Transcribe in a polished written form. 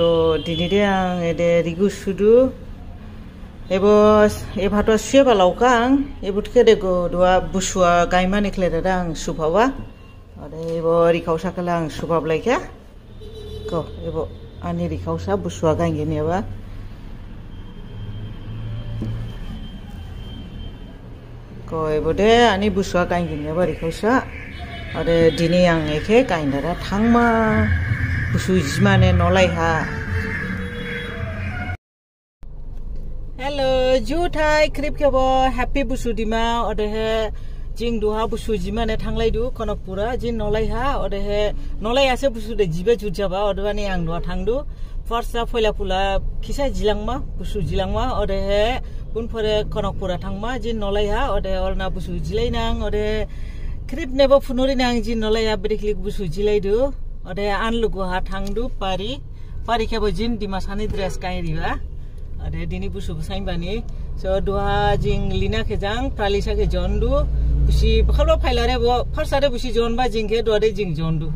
তো দিনে আং এদে রিগু সুদু ebos ebato siapa laukang ebut kede go dua busua gaiman iklere dang subawa ade ebo rikausa kalang subab laika ko ebo ani rikausa busua gang gini ba ko ebo de ani busua gang gini ba rikausa ade dini yang eke kaindara thangma busu jimane nolai ha Hello, Juthai krip ke bo happy busu dima ode he jing duha busu jima ne thanglai du kono pura jin nolai ha ode he nolai ase busu de jibe jujaba ode bani ang duha thangdu forsa foila pula kisa jilangma busu jilangma ode he bun pore kono pura thangma jin nolai ha ode orna busu jilai nang ode krip nebo funori nang jin nolai ha beriklik busu jilai du ode anlugo ha thangdu pari ke bo jin dima sani dress kai riba Ada dini busu besain bani, so dua jing lina kejang, pralisa ke jondu, busi, kalau pilare bo, first ada busi jon ba jing ke dua ada jing jondu.